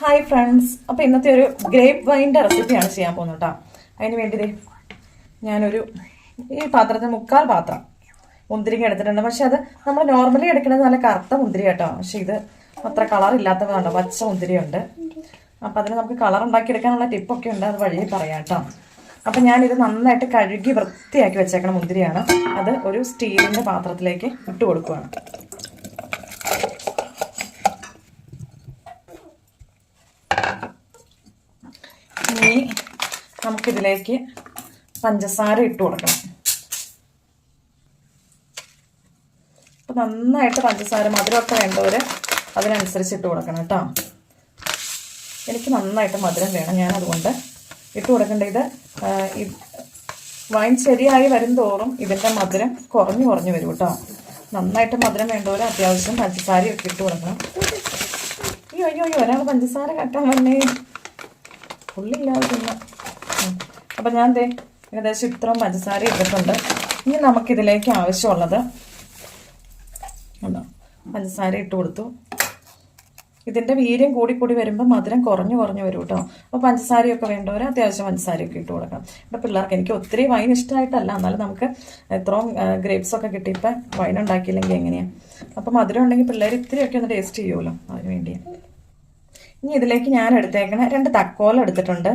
Hi friends, അപ്പോൾ ഇന്നത്തെ ഒരു ഗ്രേപ്പ് വൈൻ്റെ റെസിപ്പിയാണ് ചെയ്യാൻ പോകുന്നത് കേട്ടോ. അതിന് വേണ്ടി ഞാനൊരു ഈ പാത്രത്തിന് 3/4 പാത്രം മുന്തിരിങ്ങ എടുത്തിട്ടുണ്ട്. പക്ഷെ അത് നമ്മൾ നോർമലി എടുക്കുന്നത് നല്ല കറുത്ത മുന്തിരി കേട്ടോ. പക്ഷെ ഇത് അത്ര കളർ ഇല്ലാത്തതുണ്ടോ, പച്ച മുന്തിരിയുണ്ട്. അപ്പം അതിന് നമുക്ക് കളർ ഉണ്ടാക്കിയെടുക്കാനുള്ള ടിപ്പൊക്കെ ഉണ്ട്, അത് വഴിയെ പറയാം കേട്ടോ. അപ്പം ഞാനിത് നന്നായിട്ട് കഴുകി വൃത്തിയാക്കി വെച്ചേക്കണ മുന്തിരിയാണ്. അത് ഒരു സ്റ്റീലിൻ്റെ പാത്രത്തിലേക്ക് ഇട്ട് കൊടുക്കുകയാണ്. ഇനി നമുക്കിതിലേക്ക് പഞ്ചസാര ഇട്ട് കൊടുക്കണം. അപ്പം നന്നായിട്ട് പഞ്ചസാര മധുരമൊക്കെ വേണ്ടവർ അതിനനുസരിച്ച് ഇട്ട് കൊടുക്കണം കേട്ടോ. എനിക്ക് നന്നായിട്ട് മധുരം വേണം, ഞാൻ അതുകൊണ്ട് ഇട്ട് കൊടുക്കേണ്ടത്. വൈൻ ശരിയായി വരും തോറും ഇതിൻ്റെ മധുരം കുറഞ്ഞു വരും കേട്ടോ. നന്നായിട്ട് മധുരം വേണ്ടവർ അത്യാവശ്യം പഞ്ചസാരയൊക്കെ ഇട്ട് കൊടുക്കണം. അയ്യോ ഒരാൾ പഞ്ചസാര കട്ടാൻ വന്നേ, ഉള്ളില്ലാതെ തിന്ന. അപ്പം ഞാൻ ഏകദേശം ഇത്രയും പഞ്ചസാര ഇട്ടിട്ടുണ്ട്. ഇനി നമുക്കിതിലേക്ക് ആവശ്യമുള്ളത് പഞ്ചസാര ഇട്ട് കൊടുത്തു. ഇതിൻ്റെ വീര്യം കൂടി വരുമ്പോൾ മധുരം കുറഞ്ഞു വരും കേട്ടോ. അപ്പോൾ പഞ്ചസാരയൊക്കെ വേണ്ടവർ അത്യാവശ്യം പഞ്ചസാരയൊക്കെ ഇട്ട് കൊടുക്കാം. ഇവിടെ പിള്ളേർക്ക്, എനിക്ക് ഒത്തിരി വൈൻ ഇഷ്ടമായിട്ടല്ല, എന്നാലും നമുക്ക് ഇത്രയും ഗ്രേപ്സൊക്കെ കിട്ടിയപ്പോൾ വൈൻ ഉണ്ടാക്കിയില്ലെങ്കിൽ എങ്ങനെയാണ്. അപ്പോൾ മധുരം ഉണ്ടെങ്കിൽ പിള്ളേർ ഇത്തിരിയൊക്കെ ഒന്ന് ടേസ്റ്റ് ചെയ്യുമല്ലോ, അതിന് വേണ്ടിയാണ്. ഇനി ഇതിലേക്ക് ഞാൻ എടുത്തേക്കണ 2 തക്കോലം എടുത്തിട്ടുണ്ട്.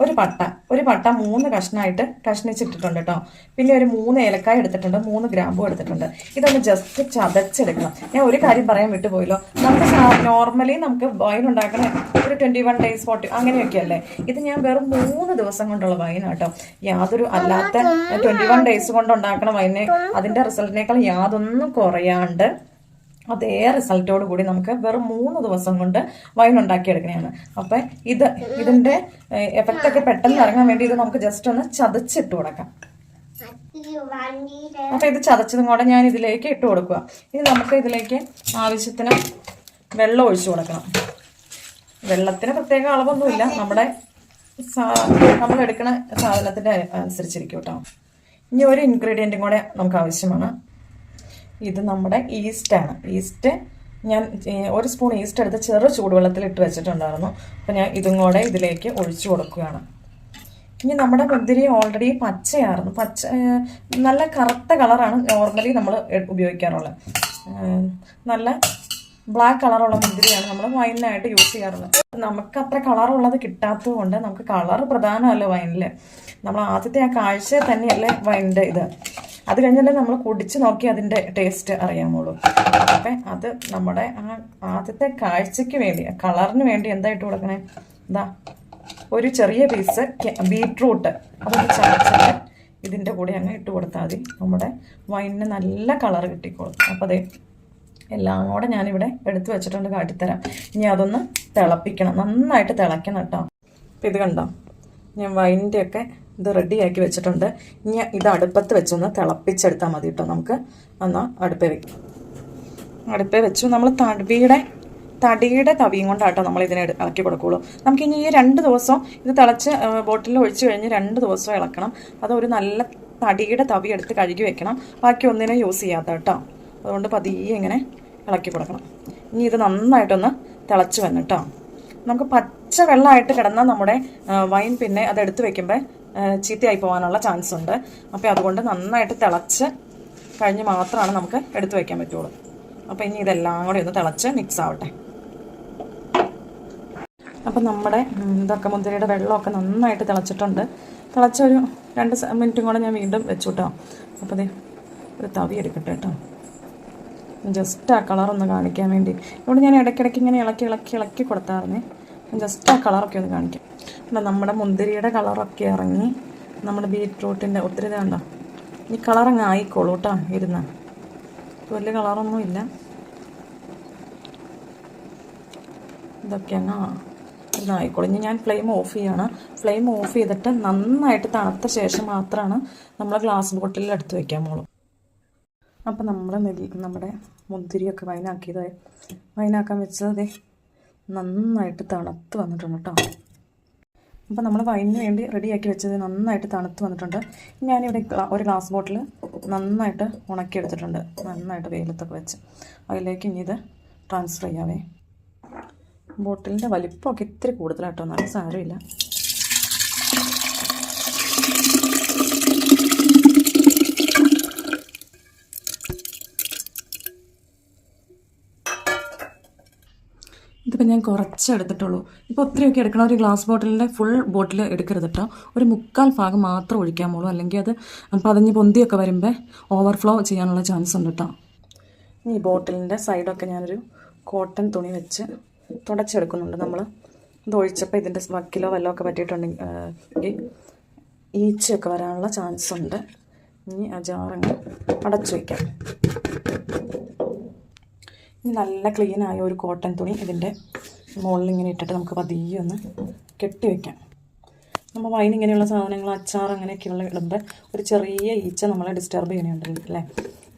ഒരു പട്ട 3 കഷ്ണമായിട്ട് കഷ്ണിച്ചിട്ടിട്ടുണ്ട് കേട്ടോ. പിന്നെ ഒരു 3 ഏലക്കായ എടുത്തിട്ടുണ്ട്, 3 ഗ്രാമ്പും എടുത്തിട്ടുണ്ട്. ഇതൊന്ന് ജസ്റ്റ് ചതച്ചെടുക്കണം. ഞാൻ ഒരു കാര്യം പറയാൻ വിട്ടുപോയല്ലോ, നമുക്ക് നോർമലി നമുക്ക് വൈൻ ഉണ്ടാക്കണ ഒരു 21 days 40 അങ്ങനെയൊക്കെ അല്ലേ. ഇത് ഞാൻ വെറും 3 ദിവസം കൊണ്ടുള്ള വൈൻ കേട്ടോ. യാതൊരു അല്ലാത്ത 21 days കൊണ്ട് ഉണ്ടാക്കണ വൈനെ അതിൻ്റെ റിസൾട്ടിനേക്കാൾ യാതൊന്നും കുറയാണ്ട് അതേ റിസൾട്ടോട് കൂടി നമുക്ക് വെറും 3 ദിവസം കൊണ്ട് വൈൻ ഉണ്ടാക്കിയെടുക്കണതാണ്. അപ്പം ഇതിൻ്റെ എഫക്റ്റ് ഒക്കെ പെട്ടെന്ന് ഇറങ്ങാൻ വേണ്ടി ഇത് നമുക്ക് ജസ്റ്റ് ഒന്ന് ചതച്ചിട്ട് കൊടുക്കാം. അപ്പം ഇത് ചതച്ചതും കൂടെ ഞാൻ ഇതിലേക്ക് ഇട്ട് കൊടുക്കുക. ഇനി നമുക്ക് ഇതിലേക്ക് ആവശ്യത്തിന് വെള്ളം ഒഴിച്ചു കൊടുക്കണം. വെള്ളത്തിന് പ്രത്യേക അളവൊന്നുമില്ല, നമ്മൾ എടുക്കുന്ന സാധനത്തിൻ്റെ അനുസരിച്ചിരിക്കും കേട്ടോ. ഇനി ഒരു ഇൻഗ്രീഡിയൻറ്റും കൂടെ നമുക്ക് ആവശ്യമാണ്. ഇത് നമ്മുടെ ഈസ്റ്റാണ്. ഈസ്റ്റ് ഞാൻ 1 സ്പൂൺ ഈസ്റ്റ് എടുത്ത് ചെറു ചൂടുവെള്ളത്തിൽ ഇട്ട് വെച്ചിട്ടുണ്ടായിരുന്നു. അപ്പോൾ ഞാൻ ഇതും കൂടെ ഇതിലേക്ക് ഒഴിച്ചു കൊടുക്കുകയാണ്. ഇനി നമ്മുടെ മുന്തിരി ഓൾറെഡി പച്ചയായിരുന്നു, നല്ല കറുത്ത കളറാണ് നോർമലി നമ്മൾ ഉപയോഗിക്കാറുള്ളത്. നല്ല ബ്ലാക്ക് കളറുള്ള മുന്തിരിയാണ് നമ്മൾ വൈനായിട്ട് യൂസ് ചെയ്യാറുള്ളത്. നമുക്ക് അത്ര കളറുള്ളത് കിട്ടാത്തത് കൊണ്ട്, നമുക്ക് കളർ പ്രധാനമല്ല വൈനിൽ. നമ്മൾ ആദ്യത്തെ ആ കാഴ്ച തന്നെയല്ലേ വൈനിൻ്റെ ഇത്. അത് കഴിഞ്ഞല്ലേ നമ്മൾ കുടിച്ച് നോക്കി അതിൻ്റെ ടേസ്റ്റ് അറിയാമുള്ളൂ. അപ്പം അത് നമ്മുടെ ആ ആദ്യത്തെ കാഴ്ചയ്ക്ക് വേണ്ടി, കളറിന് വേണ്ടി എന്തായിട്ട് കൊടുക്കണേ, ഒരു ചെറിയ പീസ് ബീട്രൂട്ട് അതൊന്ന് ചതച്ചിട്ട് ഇതിൻ്റെ കൂടെ അങ്ങ് ഇട്ട് കൊടുത്താൽ മതി. നമ്മുടെ വൈനിന് നല്ല കളർ കിട്ടിക്കോളും. അപ്പോൾ എല്ലാം കൂടെ ഞാനിവിടെ എടുത്തു വെച്ചിട്ടുണ്ട്, കാട്ടിത്തരാം. ഇനി അതൊന്ന് തിളപ്പിക്കണം, നന്നായിട്ട് തിളയ്ക്കണം കേട്ടോ. അപ്പം ഇത് കണ്ടോ, ഞാൻ വൈനിൻ്റെയൊക്കെ ഇത് റെഡിയാക്കി വെച്ചിട്ടുണ്ട്. ഇനി ഇത് അടുപ്പത്ത് വെച്ചൊന്ന് തിളപ്പിച്ചെടുത്താൽ മതി കേട്ടോ. നമുക്ക് എന്നാൽ അടുപ്പേ വെച്ചു. നമ്മൾ തടിയുടെ തവിയും കൊണ്ടാട്ടോ നമ്മൾ ഇതിനെ ഇളക്കി കൊടുക്കുകയുള്ളൂ. നമുക്കിനി ഈ 2 ദിവസം ഇത് തിളച്ച് ബോട്ടിലിൽ ഒഴിച്ചു കഴിഞ്ഞ് 2 ദിവസം ഇളക്കണം. അതൊരു നല്ല തടിയുടെ തവി എടുത്ത് കഴുകി വെക്കണം, ബാക്കി ഒന്നിനും യൂസ് ചെയ്യാത്ത കേട്ടോ. അതുകൊണ്ട് പതിയെ ഇങ്ങനെ ഇളക്കി കൊടുക്കണം. ഇനി ഇത് നന്നായിട്ടൊന്ന് തിളച്ച് വന്നിട്ടോ. നമുക്ക് പച്ച വെള്ളമായിട്ട് കിടന്നാൽ നമ്മുടെ വൈൻ പിന്നെ അതെടുത്ത് വെക്കുമ്പോൾ ചീത്തയായി പോകാനുള്ള ചാൻസ് ഉണ്ട്. അപ്പോൾ അതുകൊണ്ട് നന്നായിട്ട് തിളച്ച് കഴിഞ്ഞ് മാത്രമാണ് നമുക്ക് എടുത്ത് വയ്ക്കാൻ പറ്റുള്ളൂ. അപ്പോൾ ഇനി ഇതെല്ലാം കൂടി ഒന്ന് തിളച്ച് മിക്സ് ആവട്ടെ. അപ്പം നമ്മുടെ ഇതൊക്കെ മുന്തിരിയുടെ വെള്ളമൊക്കെ നന്നായിട്ട് തിളച്ചിട്ടുണ്ട്. തിളച്ച ഒരു 2 മിനിറ്റും കൂടെ ഞാൻ വീണ്ടും വെച്ചു കേട്ടോ. അപ്പോൾ ഒരു തവി എടുക്കട്ടെ കേട്ടോ, ജസ്റ്റ് ആ കളറൊന്ന് കാണിക്കാൻ വേണ്ടി. ഇവിടെ ഞാൻ ഇടയ്ക്കിടയ്ക്ക് ഇങ്ങനെ ഇളക്കി കൊടുത്തായിരുന്നേ, ജസ്റ്റ് ആ കളറൊക്കെ ഒന്ന് കാണിക്കാം. അപ്പം നമ്മുടെ മുന്തിരിയുടെ കളറൊക്കെ ഇറങ്ങി, നമ്മുടെ ബീറ്റ്റൂട്ടിൻ്റെ ഒത്തിരി ഇതുണ്ടോ, ഈ കളറങ്ങ് ആയിക്കോളൂ കേട്ടോ. വലിയ കളറൊന്നും ഇല്ല, ഇതൊക്കെ അങ്ങ് ഇതായിക്കോളും. ഇനി ഞാൻ ഫ്ലെയിം ഓഫ് ചെയ്യാണ്. ഫ്ലെയിം ഓഫ് ചെയ്തിട്ട് നന്നായിട്ട് തണുത്ത ശേഷം മാത്രമാണ് നമ്മൾ ഗ്ലാസ് ബോട്ടിലിൽ എടുത്ത് വയ്ക്കാൻ പോളൂ. അപ്പം നമ്മുടെ മുന്തിരിയൊക്കെ വൈനാക്കാൻ വെച്ചത് നന്നായിട്ട് തണുത്ത് വന്നിട്ടുണ്ട് കേട്ടോ. അപ്പോൾ നമ്മൾ വൈനിന് വേണ്ടി റെഡിയാക്കി വെച്ചത് നന്നായിട്ട് തണുത്ത് വന്നിട്ടുണ്ട്. ഞാനിവിടെ ഒരു ഗ്ലാസ് ബോട്ടിൽ നന്നായിട്ട് ഉണക്കിയെടുത്തിട്ടുണ്ട്, നന്നായിട്ട് വെയിലത്തൊക്കെ വെച്ച്. അതിലേക്ക് ഇനി ഇത് ട്രാൻസ്ഫർ ചെയ്യാവേ. ബോട്ടിലിൻ്റെ വലിപ്പമൊക്കെ ഇത്തിരി കൂടുതലാട്ടോ, നല്ല സാരമില്ല. ഇതിപ്പോൾ ഞാൻ കുറച്ച് എടുത്തിട്ടുള്ളൂ. ഇപ്പോൾ ഒത്തിരിയൊക്കെ എടുക്കണം. ഒരു ഗ്ലാസ് ബോട്ടിലിൻ്റെ ഫുൾ ബോട്ടിൽ എടുക്കരുത് കേട്ടോ. ഒരു 3/4 ഭാഗം മാത്രം ഒഴിക്കാമുള്ളൂ, അല്ലെങ്കിൽ അത് പതഞ്ഞ് പൊന്തിയൊക്കെ വരുമ്പോൾ ഓവർഫ്ലോ ചെയ്യാനുള്ള ചാൻസ് ഉണ്ട് കേട്ടോ. ഈ ബോട്ടിലിൻ്റെ സൈഡൊക്കെ ഞാനൊരു കോട്ടൺ തുണി വെച്ച് തുടച്ചെടുക്കുന്നുണ്ട്. നമ്മൾ ഇത് ഒഴിച്ചപ്പോൾ ഇതിൻ്റെ വക്കിലോ വല്ലതും ഒക്കെ പറ്റിയിട്ടുണ്ടെങ്കിൽ ഈച്ചയൊക്കെ വരാനുള്ള ചാൻസ് ഉണ്ട്. ഇനി ആ ജാറങ്ങ് അടച്ചു വയ്ക്കാം. ഇനി നല്ല ക്ലീനായ ഒരു കോട്ടൺ തുണി ഇതിൻ്റെ മുകളിൽ ഇങ്ങനെ ഇട്ടിട്ട് നമുക്ക് പതിയെ ഒന്ന് കെട്ടി വയ്ക്കാം. നമ്മൾ വൈൻ ഇങ്ങനെയുള്ള സാധനങ്ങൾ, അച്ചാർ അങ്ങനെയൊക്കെയുള്ള ഇടുമ്പോൾ ഒരു ചെറിയ ഈച്ച നമ്മളെ ഡിസ്റ്റർബ് ചെയ്യുന്നുണ്ടല്ലോ അല്ലേ.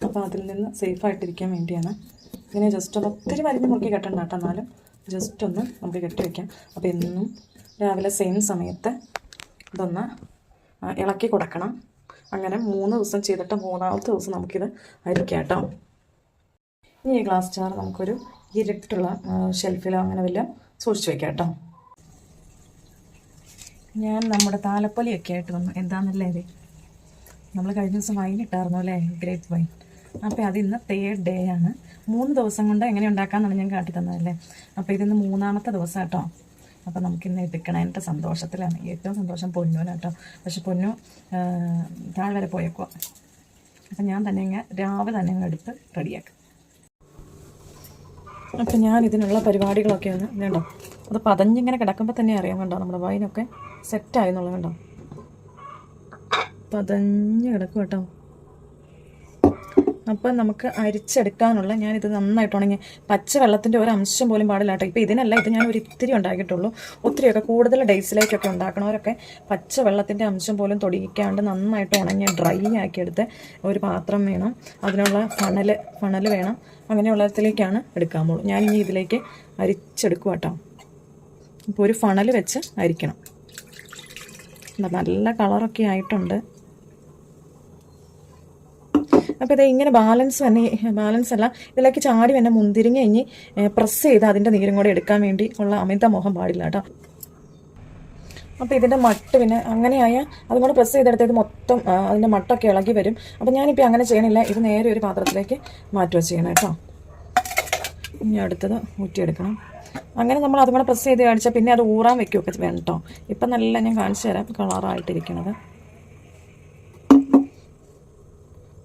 അപ്പോൾ അതിൽ നിന്ന് സേഫായിട്ടിരിക്കാൻ വേണ്ടിയാണ് ഇങ്ങനെ ജസ്റ്റ് ഒന്ന് ഒത്തിരി വലിഞ്ഞ് മുറുക്കി കെട്ടണ്ട കേട്ടോ, എന്നാലും ജസ്റ്റ് ഒന്ന് നമുക്ക് കെട്ടി വയ്ക്കാം. അപ്പോൾ എന്നും രാവിലെ സെയിം സമയത്ത് ഇതൊന്ന് ഇളക്കി കൊടുക്കണം. അങ്ങനെ 3 ദിവസം ചെയ്തിട്ട് 3-ാമത്തെ ദിവസം നമുക്കിത് അരിക്കാം കേട്ടോ. ഇനി ഈ ഗ്ലാസ് ജാർ നമുക്കൊരു ഇരുട്ടുള്ള ഷെൽഫിലോ അങ്ങനെ വല്ല സൂക്ഷിച്ച് വയ്ക്കാം കേട്ടോ. ഞാൻ നമ്മുടെ താലപ്പൊലിയൊക്കെ ആയിട്ട് വന്നു. എന്താണെന്നല്ലേ ഇത്, നമ്മൾ കഴിഞ്ഞ ദിവസം വൈൻ ഇട്ടായിരുന്നു അല്ലേ, ഗ്രേപ്പ് വൈൻ. അപ്പോൾ അത് ഇന്ന് 3rd ഡേ ആണ്. 3 ദിവസം കൊണ്ട് എങ്ങനെ ഉണ്ടാക്കാമെന്നാണ് ഞാൻ കാട്ടി തന്നതല്ലേ. അപ്പോൾ ഇതിന്ന് 3-ാമത്തെ ദിവസം കേട്ടോ. അപ്പോൾ നമുക്കിന്ന് എടുക്കണം. എൻ്റെ സന്തോഷത്തിലാണ് ഏറ്റവും സന്തോഷം പൊന്നുവിനാട്ടോ. പക്ഷെ പൊന്നു താഴെ വരെ പോയേക്കുക. അപ്പം ഞാൻ തന്നെ രാവിലെ തന്നെ എടുത്ത് റെഡിയാക്കാം. അപ്പം ഞാൻ ഇതിനുള്ള പരിപാടികളൊക്കെ ഒന്ന് കണ്ടോ, അത് പതഞ്ഞിങ്ങനെ കിടക്കുമ്പോൾ തന്നെ അറിയാം കണ്ടോ, നമ്മുടെ വൈനൊക്കെ സെറ്റായി എന്നുള്ളത് കണ്ടോ, പതഞ്ഞ് കിടക്കും കേട്ടോ. അപ്പം നമുക്ക് അരിച്ചെടുക്കാനുള്ള, ഞാനിത് നന്നായിട്ട് ഉണങ്ങി പച്ച വെള്ളത്തിൻ്റെ ഒരു അംശം പോലും പാടില്ല കേട്ടോ. ഇപ്പോൾ ഇതിനല്ല, ഇത് ഞാൻ ഒരു ഇത്തിരി ഉണ്ടാക്കിയിട്ടുള്ളൂ. ഒത്തിരിയൊക്കെ കൂടുതൽ ഡേയ്സിലേക്കൊക്കെ ഉണ്ടാക്കണവരൊക്കെ പച്ച വെള്ളത്തിൻ്റെ അംശം പോലും തൊടിയിക്കാണ്ട് നന്നായിട്ട് ഉണങ്ങി ഡ്രൈ ആക്കിയെടുത്ത് ഒരു പാത്രം വേണം, അതിനുള്ള ഫണൽ വേണം. അങ്ങനെയുള്ളതിലേക്കാണ് എടുക്കാമുള്ളൂ. ഞാനിനി ഇതിലേക്ക് അരിച്ചെടുക്കുക കേട്ടോ. ഇപ്പോൾ ഒരു ഫണൽ വെച്ച് അരിക്കണം. നല്ല കളറൊക്കെ ആയിട്ടുണ്ട്. അപ്പോൾ ഇത് ഇങ്ങനെ ബാലൻസ് അല്ല, ഇതിലേക്ക് ചാടി തന്നെ മുന്തിരിങ്ങ ഇനി പ്രസ് ചെയ്ത് അതിൻ്റെ നീരും കൂടെ എടുക്കാൻ വേണ്ടി ഉള്ള അമിത മോഹം പാടില്ല കേട്ടോ. അപ്പോൾ ഇതിൻ്റെ മട്ട് പിന്നെ അങ്ങനെയായാൽ അതുകൊണ്ട് പ്രസ് ചെയ്തെടുത്തത് മൊത്തം അതിൻ്റെ മട്ടൊക്കെ ഇളകി വരും. അപ്പോൾ ഞാനിപ്പോൾ അങ്ങനെ ചെയ്യണില്ല, ഇത് നേരെ ഒരു പാത്രത്തിലേക്ക് മാറ്റുക ചെയ്യണം കേട്ടോ. ഇനി അടുത്തത് ഊറ്റിയെടുക്കണം. അങ്ങനെ നമ്മൾ അതുകൂടെ പ്രസ് ചെയ്ത് കാണിച്ചാൽ പിന്നെ അത് ഊറാൻ വെക്കുകയൊക്കെ വേണം കേട്ടോ. ഇപ്പം നല്ല ഞാൻ കാണിച്ചു തരാം കളറായിട്ടിരിക്കണത്.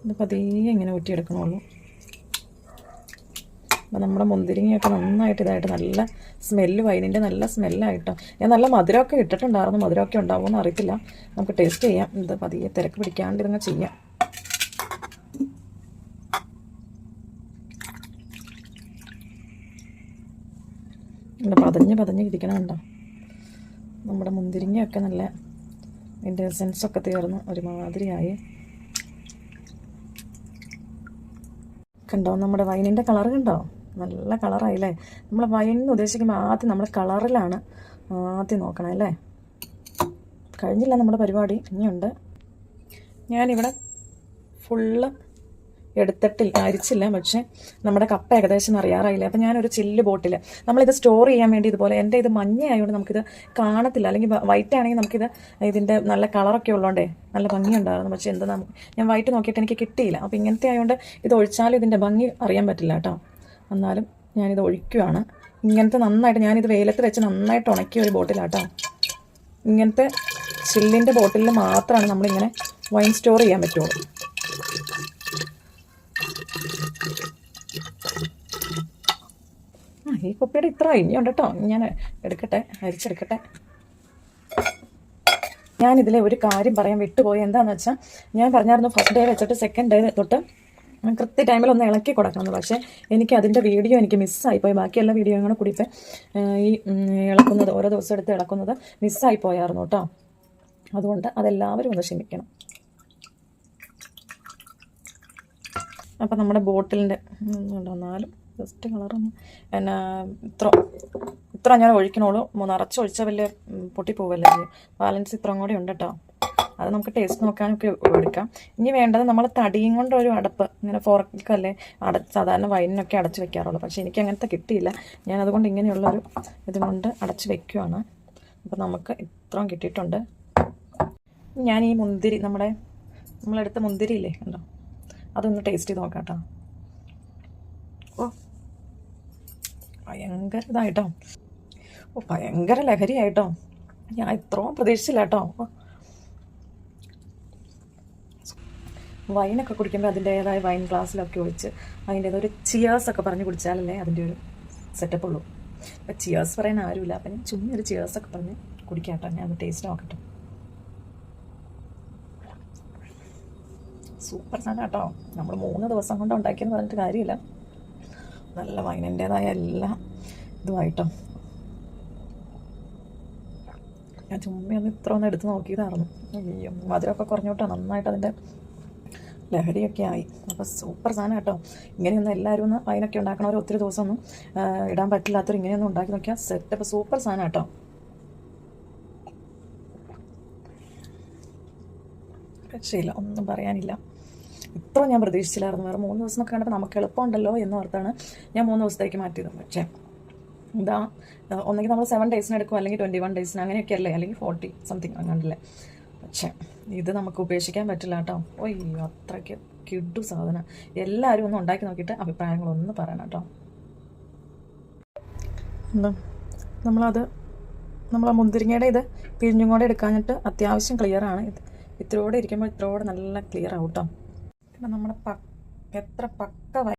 ഇത് പതിയെ ഇങ്ങനെ ഊറ്റിയെടുക്കണുള്ളൂ. അപ്പോൾ നമ്മുടെ മുന്തിരിങ്ങയൊക്കെ നന്നായിട്ട് ഇതായിട്ട് നല്ല സ്മെല്ല്, വൈനിൻ്റെ നല്ല സ്മെല്ലായിട്ടോ. ഞാൻ നല്ല മധുരമൊക്കെ ഇട്ടിട്ടുണ്ടായിരുന്നു, മധുരമൊക്കെ ഉണ്ടാവുമെന്ന് അറിയത്തില്ല, നമുക്ക് ടേസ്റ്റ് ചെയ്യാം. ഇത് പതിയെ തിരക്ക് പിടിക്കാണ്ട് ഇതങ്ങ് ചെയ്യാം. പതഞ്ഞ് ഇരിക്കണമുണ്ടോ, നമ്മുടെ മുന്തിരിങ്ങയൊക്കെ നല്ല ഇതിൻ്റെ എസൻസൊക്കെ തീർന്ന് ഒരുമാതിരിയായി കണ്ടോ. നമ്മുടെ വൈനിൻ്റെ കളർ കണ്ടോ, നല്ല കളറായില്ലേ. നമ്മൾ വൈൻ എന്ന് ഉദ്ദേശിക്കുമ്പോൾ ആദ്യം നമ്മൾ കളറിലാണ് ആദ്യം നോക്കണം അല്ലേ. കഴിഞ്ഞില്ല നമ്മുടെ പരിപാടി, ഇനിയുണ്ട്. ഞാനിവിടെ ഫുള്ള് എടുത്തിട്ടില്ല, അരിച്ചില്ല, പക്ഷേ നമ്മുടെ കപ്പ ഏകദേശം അറിയാറായില്ല. അപ്പം ഞാനൊരു ചില്ല് ബോട്ടിൽ നമ്മളിത് സ്റ്റോർ ചെയ്യാൻ വേണ്ടി ഇതുപോലെ, എൻ്റെ ഇത് മഞ്ഞ ആയതുകൊണ്ട് നമുക്കിത് കാണത്തില്ല, അല്ലെങ്കിൽ വൈറ്റ് ആണെങ്കിൽ നമുക്കിത് ഇതിൻ്റെ നല്ല കളറൊക്കെ ഉള്ളതുകൊണ്ടേ നല്ല ഭംഗിയുണ്ടായിരുന്നു. പക്ഷേ എന്താ ഞാൻ വൈറ്റ് നോക്കിയിട്ട് എനിക്ക് കിട്ടിയില്ല. അപ്പോൾ ഇങ്ങനത്തെ ആയതുകൊണ്ട് ഇത് ഒഴിച്ചാലും ഇതിൻ്റെ ഭംഗി അറിയാൻ പറ്റില്ല കേട്ടോ. എന്നാലും ഞാനിത് ഒഴിക്കുകയാണ്. ഇങ്ങനത്തെ നന്നായിട്ട് ഞാനിത് വെയിലത്ത് വെച്ച് നന്നായിട്ട് ഉണക്കിയ ഒരു ബോട്ടിലാട്ടോ. ഇങ്ങനത്തെ ചില്ലിൻ്റെ ബോട്ടിലിൽ മാത്രമാണ് നമ്മളിങ്ങനെ വൈൻ സ്റ്റോർ ചെയ്യാൻ പറ്റുള്ളൂ. ഈ കുപ്പിയുടെ ഇത്ര ഇനിയുണ്ട് കേട്ടോ. ഞാൻ എടുക്കട്ടെ, അരിച്ചെടുക്കട്ടെ. ഞാനിതിലെ ഒരു കാര്യം പറയാൻ വിട്ടുപോയി. എന്താണെന്ന് വെച്ചാൽ ഞാൻ പറഞ്ഞായിരുന്നു ഫസ്റ്റ് ഡേ വെച്ചിട്ട് സെക്കൻഡ് ഡേ തൊട്ട് കൃത്യ ടൈമിൽ ഒന്ന് ഇളക്കി കൊടുക്കണമെന്ന്. പക്ഷേ എനിക്ക് അതിൻ്റെ വീഡിയോ എനിക്ക് മിസ്സായിപ്പോയി. ബാക്കിയെല്ലാ വീഡിയോയും കൂടെ കൂടിയിട്ട് ഈ ഇളക്കുന്നത് ഓരോ ദിവസം എടുത്ത് ഇളക്കുന്നത് മിസ്സായിപ്പോയായിരുന്നു കേട്ടോ. അതുകൊണ്ട് അതെല്ലാവരും ഒന്ന് ക്ഷമിക്കണം. അപ്പം നമ്മുടെ ബോട്ടിലിൻ്റെ ഉണ്ടെന്നാലും ജസ്റ്റ് കളറൊന്നും എന്നാ ഇത്ര ഞാൻ ഒഴിക്കണുള്ളൂ. നിറച്ച് ഒഴിച്ചാൽ വലിയ പൊട്ടിപ്പോവല്ലേ, ബാലൻസ് ഇത്രയും കൂടി ഉണ്ട് കേട്ടോ. അത് നമുക്ക് ടേസ്റ്റ് നോക്കാനൊക്കെ എടുക്കാം. ഇനി വേണ്ടത് നമ്മൾ തടിയും കൊണ്ട് ഒരു അടപ്പ്, ഇങ്ങനെ ഫോർക്കല്ലേ സാധാരണ വൈനിനൊക്കെ അടച്ച് വെക്കാറുള്ളൂ. പക്ഷേ എനിക്ക് അങ്ങനത്തെ കിട്ടിയില്ല. ഞാനതുകൊണ്ട് ഇങ്ങനെയുള്ളൊരു ഇതുകൊണ്ട് അടച്ച് വെക്കുവാണ്. അപ്പോൾ നമുക്ക് ഇത്രയും കിട്ടിയിട്ടുണ്ട്. ഞാൻ ഈ മുന്തിരി, നമ്മളെടുത്ത മുന്തിരി ഇല്ലേ ഉണ്ടോ, അതൊന്ന് ടേസ്റ്റ് ചെയ്ത് നോക്കാം കേട്ടോ. ഓ ഭയങ്കര ഇതായിട്ടോ, ഭയങ്കര ലഹരിയായിട്ടോ. ഞാൻ ഇത്രയും പ്രതീക്ഷിച്ചില്ല കേട്ടോ. വൈനൊക്കെ കുടിക്കുമ്പോൾ അതിൻ്റേതായ വൈൻ ഗ്ലാസ്സിലൊക്കെ ഒഴിച്ച് അതിൻ്റേതൊരു ചിയേഴ്സൊക്കെ പറഞ്ഞ് കുടിച്ചാലല്ലേ അതിൻ്റെ ഒരു സെറ്റപ്പ് ഉള്ളൂ. അപ്പം ചിയേഴ്സ് പറയാൻ ആരുമില്ല, അപ്പം ഞാൻ ചുമ്മാ ഒരു ചിയേഴ്സൊക്കെ പറഞ്ഞ് കുടിക്കാം കേട്ടോ. ഞാൻ ഒന്ന് ടേസ്റ്റ് നോക്കട്ടെ. സൂപ്പർ സാധനം കേട്ടോ. നമ്മൾ 3 ദിവസം കൊണ്ട് ഉണ്ടാക്കിയെന്ന് പറഞ്ഞിട്ട് കാര്യമില്ല. നല്ല വൈനിൻ്റേതായ എല്ലാ ഇതുമായിട്ടോ. ഞാൻ ചുമ്മാ ഒന്ന് ഇത്ര ഒന്ന് എടുത്ത് നോക്കിയതായിരുന്നു. അയ്യോ, മധുരമൊക്കെ കുറഞ്ഞോട്ടോ, നന്നായിട്ട് അതിൻ്റെ ലഹരിയൊക്കെ ആയി. അപ്പോൾ സൂപ്പർ സാധനം കേട്ടോ. ഇങ്ങനെയൊന്നും എല്ലാവരും ഒന്ന് വൈനൊക്കെ ഉണ്ടാക്കണവർ ഒത്തിരി ദിവസമൊന്നും ഇടാൻ പറ്റില്ലാത്തവർ ഇങ്ങനെയൊന്നും ഉണ്ടാക്കി നോക്കിയാൽ സെറ്റപ്പ് സൂപ്പർ സാധനം കേട്ടോ. രക്ഷയില്ല, ഒന്നും പറയാനില്ല. ഇത്ര ഞാൻ പ്രതീക്ഷിച്ചില്ലായിരുന്നു. വേറെ 3 ദിവസം എന്നൊക്കെ കണ്ടപ്പോൾ നമുക്ക് എളുപ്പമുണ്ടല്ലോ എന്ന് ഓർത്താണ് ഞാൻ 3 ദിവസത്തേക്ക് മാറ്റിയത്. പക്ഷേ ഇതാ ഒന്നെങ്കിൽ നമ്മൾ 7 ഡേയ്സിന് എടുക്കും, അല്ലെങ്കിൽ 21 ഡേയ്സിന്, അങ്ങനെയൊക്കെ അല്ലേ, അല്ലെങ്കിൽ 40 സംതിങ് അങ്ങനെയല്ലേ. പക്ഷേ ഇത് നമുക്ക് ഉപേക്ഷിക്കാൻ പറ്റില്ല കേട്ടോ. ഓയ്യോ, അത്രയ്ക്ക് കിഡു സാധനം. എല്ലാവരും ഒന്ന് ഉണ്ടാക്കി നോക്കിയിട്ട് അഭിപ്രായങ്ങളൊന്ന് പറയണം കേട്ടോ. എന്താ നമ്മളാ മുന്തിരിങ്ങയുടെ ഇത് പിഴിഞ്ഞും കൂടെ എടുക്കാഞ്ഞിട്ട് അത്യാവശ്യം ക്ലിയറാണ്. ഇത്തിരോടെ ഇരിക്കുമ്പോൾ ഇത്തിരോടെ നല്ല ക്ലിയർ ആവും കേട്ടോ. പിന്നെ നമ്മുടെ എത്ര പക്ക